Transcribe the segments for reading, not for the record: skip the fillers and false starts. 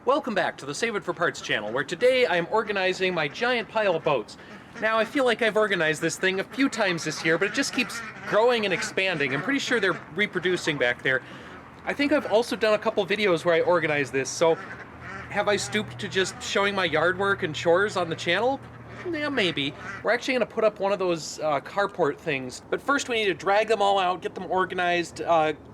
Welcome back to the Save It for Parts channel, where today I am organizing my giant pile of boats. Now, I feel like I've organized this thing a few times this year, but it just keeps growing and expanding. I'm pretty sure they're reproducing back there. I think I've also done a couple videos where I organize this, so have I stooped to just showing my yard work and chores on the channel? Yeah, maybe. We're actually going to put up one of those carport things. But first we need to drag them all out, get them organized,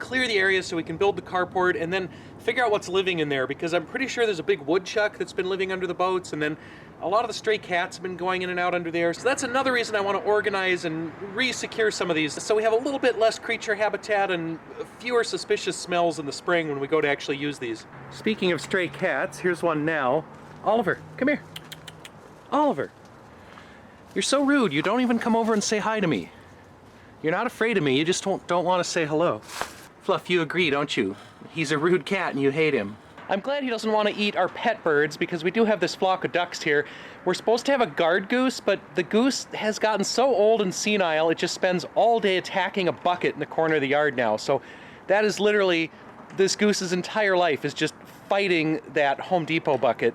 clear the area so we can build the carport, and then figure out what's living in there, because I'm pretty sure there's a big woodchuck that's been living under the boats, and then a lot of the stray cats have been going in and out under there. So that's another reason I want to organize and re-secure some of these, so we have a little bit less creature habitat and fewer suspicious smells in the spring when we go to actually use these. Speaking of stray cats, here's one now. Oliver, come here. Oliver. You're so rude, you don't even come over and say hi to me. You're not afraid of me, you just don't want to say hello. Fluff, you agree, don't you? He's a rude cat and you hate him. I'm glad he doesn't want to eat our pet birds, because we do have this flock of ducks here. We're supposed to have a guard goose, but the goose has gotten so old and senile, it just spends all day attacking a bucket in the corner of the yard now. So that is literally, this goose's entire life is just fighting that Home Depot bucket.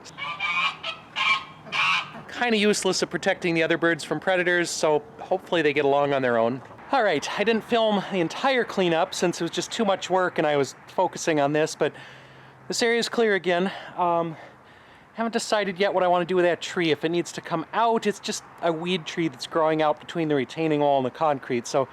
Kind of useless at protecting the other birds from predators, so hopefully they get along on their own. Alright, I didn't film the entire cleanup since it was just too much work and I was focusing on this, but this area is clear again. Haven't decided yet what I want to do with that tree. If it needs to come out, it's just a weed tree that's growing out between the retaining wall and the concrete, so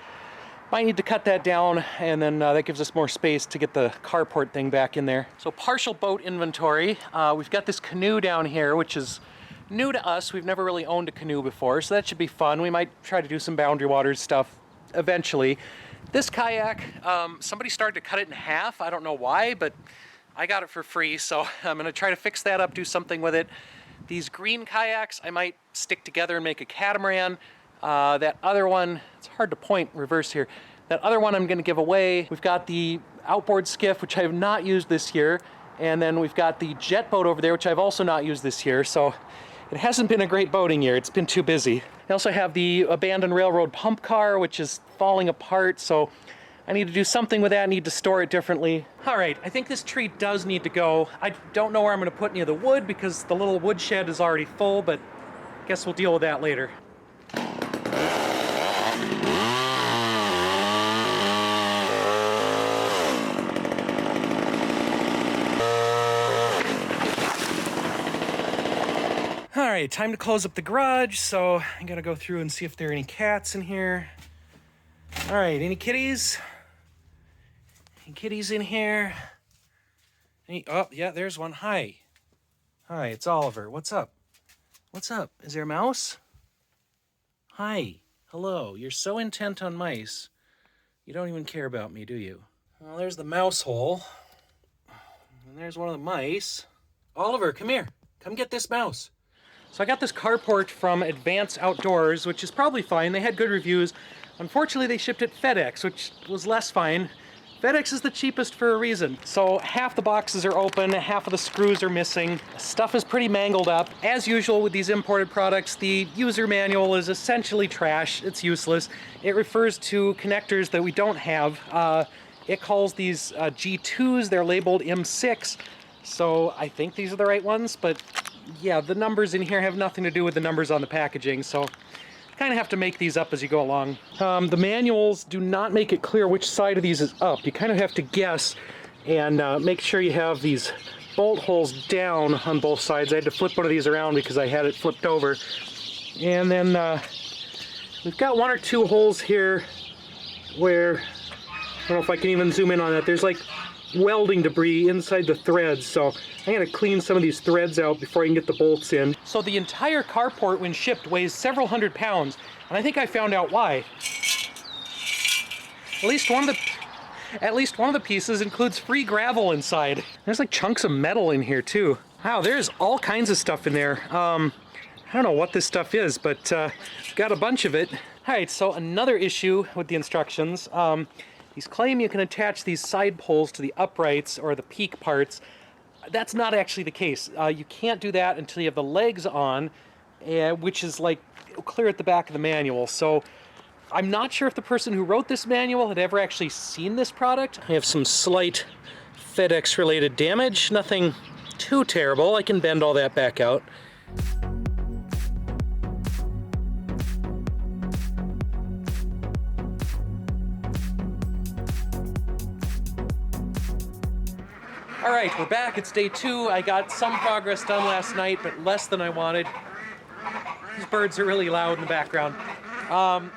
might need to cut that down, and then that gives us more space to get the carport thing back in there. So partial boat inventory. We've got this canoe down here, which is new to us. We've never really owned a canoe before, so that should be fun. We might try to do some Boundary Waters stuff eventually. This kayak, somebody started to cut it in half. I don't know why, but I got it for free, so I'm going to try to fix that up, do something with it. These green kayaks I might stick together and make a catamaran. That other one, it's hard to point reverse here. That other one I'm going to give away. We've got the outboard skiff, which I have not used this year, and then we've got the jet boat over there, which I've also not used this year, so it hasn't been a great boating year. It's been too busy. I also have the abandoned railroad pump car, which is falling apart, so I need to do something with that. I need to store it differently. All right, I think this tree does need to go. I don't know where I'm going to put any of the wood because the little wood shed is already full, but I guess we'll deal with that later. Alright, time to close up the garage, so I gotta go through and see if there are any cats in here. Alright, any kitties? Any kitties in here? Oh, yeah, there's one. Hi. Hi, it's Oliver. What's up? What's up? Is there a mouse? Hi. Hello. You're so intent on mice, you don't even care about me, do you? Well, there's the mouse hole. And there's one of the mice. Oliver, come here. Come get this mouse. So I got this carport from Advance Outdoors, which is probably fine. They had good reviews. Unfortunately, they shipped it FedEx, which was less fine. FedEx is the cheapest for a reason. So half the boxes are open, half of the screws are missing. Stuff is pretty mangled up. As usual with these imported products, the user manual is essentially trash. It's useless. It refers to connectors that we don't have. It calls these G2s. They're labeled M6. So I think these are the right ones, but yeah, the numbers in here have nothing to do with the numbers on the packaging, so kind of have to make these up as you go along. The manuals do not make it clear which side of these is up. You kind of have to guess and make sure you have these bolt holes down on both sides. I had to flip one of these around because I had it flipped over. And then we've got one or two holes here where, I don't know if I can even zoom in on that, there's like welding debris inside the threads, so I'm going to clean some of these threads out before I can get the bolts in. So the entire carport when shipped weighs several hundred pounds, and I think I found out why. At least one of the pieces includes free gravel inside. There's like chunks of metal in here too. Wow, there's all kinds of stuff in there. I don't know what this stuff is, but got a bunch of it. Alright, so another issue with the instructions. These claim you can attach these side poles to the uprights or the peak parts. That's not actually the case. You can't do that until you have the legs on, which is like clear at the back of the manual. So I'm not sure if the person who wrote this manual had ever actually seen this product. I have some slight FedEx related damage, nothing too terrible. I can bend all that back out. All right, we're back. It's day 2. I got some progress done last night, but less than I wanted. These birds are really loud in the background.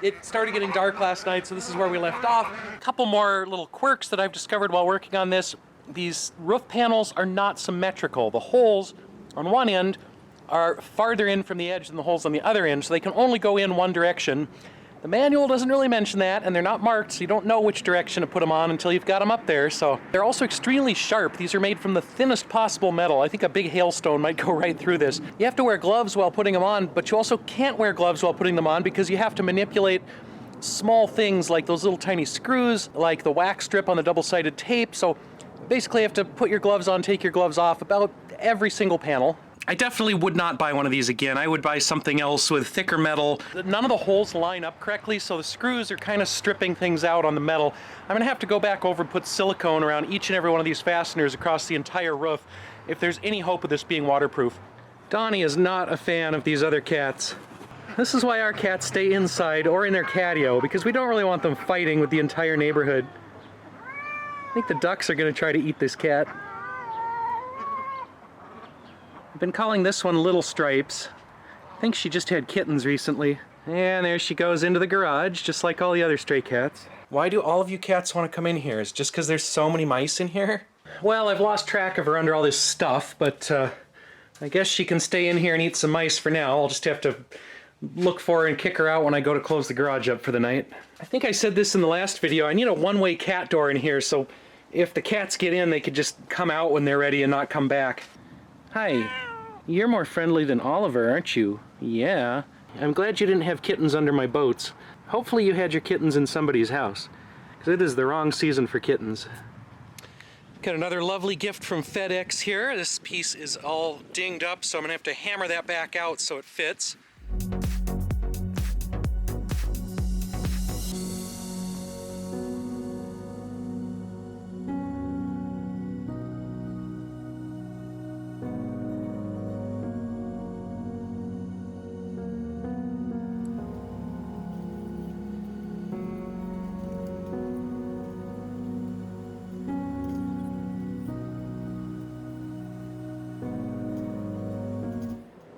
It started getting dark last night, so this is where we left off. A couple more little quirks that I've discovered while working on this. These roof panels are not symmetrical. The holes on one end are farther in from the edge than the holes on the other end, so they can only go in one direction. The manual doesn't really mention that, and they're not marked, so you don't know which direction to put them on until you've got them up there. So they're also extremely sharp. These are made from the thinnest possible metal. I think a big hailstone might go right through this. You have to wear gloves while putting them on, but you also can't wear gloves while putting them on because you have to manipulate small things like those little tiny screws, like the wax strip on the double-sided tape. So basically you have to put your gloves on, take your gloves off about every single panel. I definitely would not buy one of these again. I would buy something else with thicker metal. None of the holes line up correctly, so the screws are kind of stripping things out on the metal. I'm gonna have to go back over and put silicone around each and every one of these fasteners across the entire roof if there's any hope of this being waterproof. Donnie is not a fan of these other cats. This is why our cats stay inside or in their catio, because we don't really want them fighting with the entire neighborhood. I think the ducks are gonna try to eat this cat. I've been calling this one Little Stripes. I think she just had kittens recently. And there she goes into the garage, just like all the other stray cats. Why do all of you cats want to come in here? Is it just because there's so many mice in here? Well, I've lost track of her under all this stuff, but I guess she can stay in here and eat some mice for now. I'll just have to look for her and kick her out when I go to close the garage up for the night. I think I said this in the last video. I need a one-way cat door in here, so if the cats get in, they could just come out when they're ready and not come back. Hi. You're more friendly than Oliver, aren't you? Yeah. I'm glad you didn't have kittens under my boats. Hopefully you had your kittens in somebody's house, because it is the wrong season for kittens. Got another lovely gift from FedEx here. This piece is all dinged up, so I'm gonna have to hammer that back out so it fits.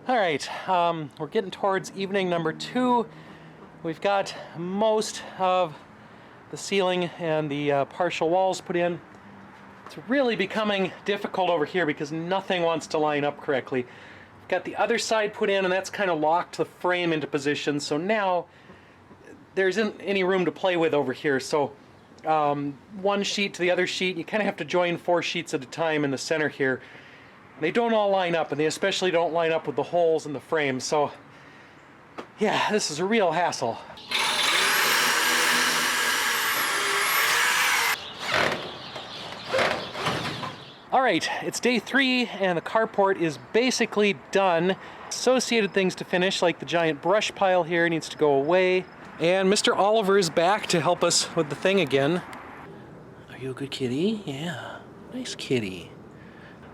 All right, we're getting towards evening number 2. We've got most of the ceiling and the partial walls put in. It's really becoming difficult over here because nothing wants to line up correctly. We've got the other side put in, and that's kind of locked the frame into position, so now there isn't any room to play with over here. So one sheet to the other sheet, you kind of have to join 4 sheets at a time in the center here. They don't all line up, and they especially don't line up with the holes in the frame, so yeah, this is a real hassle. All right, it's day 3, and the carport is basically done. Associated things to finish, like the giant brush pile here, needs to go away. And Mr. Oliver is back to help us with the thing again. Are you a good kitty? Yeah, nice kitty.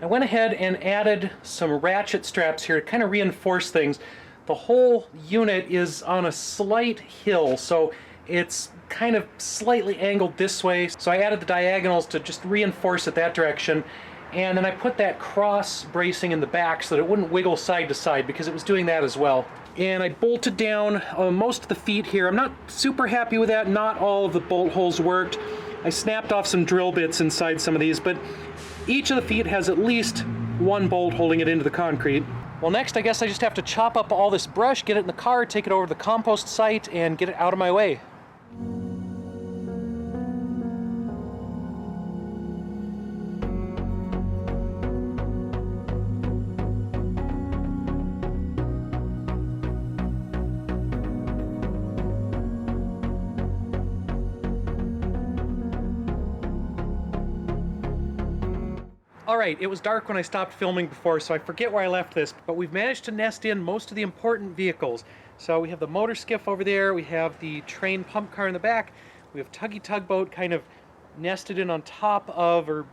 I went ahead and added some ratchet straps here to kind of reinforce things. The whole unit is on a slight hill, so it's kind of slightly angled this way. So I added the diagonals to just reinforce it that direction. And then I put that cross bracing in the back so that it wouldn't wiggle side to side, because it was doing that as well. And I bolted down most of the feet here. I'm not super happy with that. Not all of the bolt holes worked. I snapped off some drill bits inside some of these, but each of the feet has at least one bolt holding it into the concrete. Well, next I guess I just have to chop up all this brush, get it in the car, take it over to the compost site, and get it out of my way. Alright, it was dark when I stopped filming before, so I forget where I left this, but we've managed to nest in most of the important vehicles. So we have the motor skiff over there, we have the train pump car in the back, we have Tuggy Tugboat kind of nested in on top of, or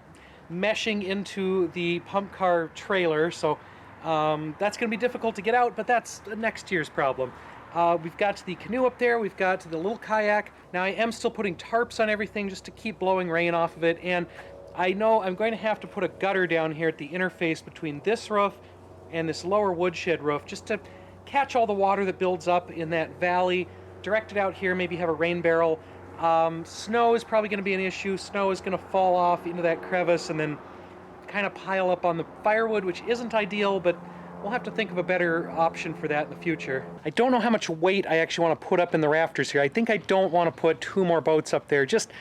meshing into the pump car trailer, so that's going to be difficult to get out, but that's next year's problem. We've got the canoe up there, we've got the little kayak. Now I am still putting tarps on everything just to keep blowing rain off of it, and I know I'm going to have to put a gutter down here at the interface between this roof and this lower woodshed roof just to catch all the water that builds up in that valley, direct it out here, maybe have a rain barrel. Snow is probably going to be an issue. Snow is going to fall off into that crevice and then kind of pile up on the firewood, which isn't ideal, but we'll have to think of a better option for that in the future. I don't know how much weight I actually want to put up in the rafters here. I think I don't want to put 2 more boats up there, just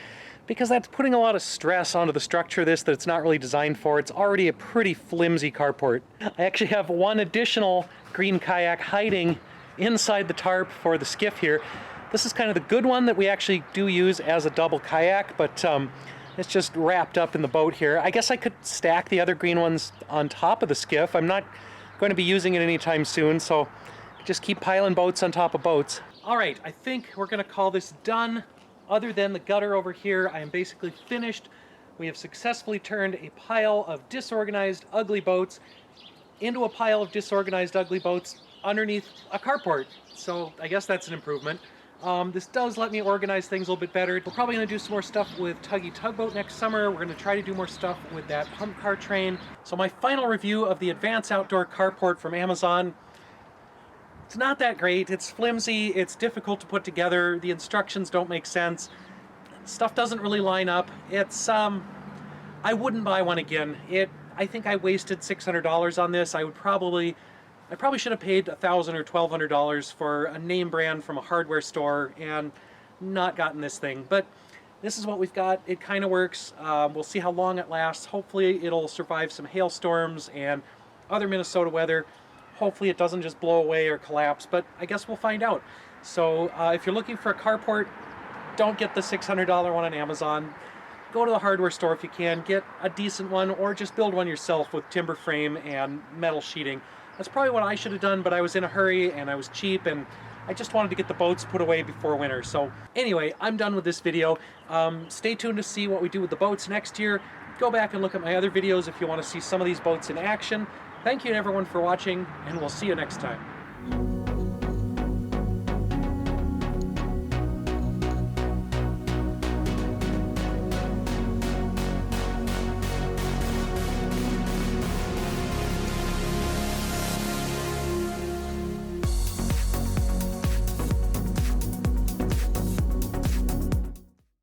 because that's putting a lot of stress onto the structure of this that it's not really designed for. It's already a pretty flimsy carport. I actually have one additional green kayak hiding inside the tarp for the skiff here. This is kind of the good one that we actually do use as a double kayak, but it's just wrapped up in the boat here. I guess I could stack the other green ones on top of the skiff. I'm not going to be using it anytime soon, so just keep piling boats on top of boats. All right, I think we're going to call this done. Other than the gutter over here, I am basically finished. We have successfully turned a pile of disorganized, ugly boats into a pile of disorganized, ugly boats underneath a carport. So I guess that's an improvement. This does let me organize things a little bit better. We're probably going to do some more stuff with Tuggy Tugboat next summer. We're going to try to do more stuff with that pump car train. So my final review of the Advanced Outdoor Carport from Amazon, it's not that great. It's flimsy, it's difficult to put together, the instructions don't make sense, stuff doesn't really line up. It's, I wouldn't buy one again. I think I wasted $600 on this. I probably should have paid $1,000 or $1,200 for a name brand from a hardware store and not gotten this thing. But this is what we've got. It kind of works. We'll see how long it lasts. Hopefully it'll survive some hailstorms and other Minnesota weather. Hopefully it doesn't just blow away or collapse, but I guess we'll find out. So if you're looking for a carport, don't get the $600 one on Amazon. Go to the hardware store if you can, get a decent one, or just build one yourself with timber frame and metal sheeting. That's probably what I should have done, but I was in a hurry and I was cheap and I just wanted to get the boats put away before winter. So anyway, I'm done with this video. Stay tuned to see what we do with the boats next year. Go back and look at my other videos if you want to see some of these boats in action. Thank you to everyone for watching, and we'll see you next time.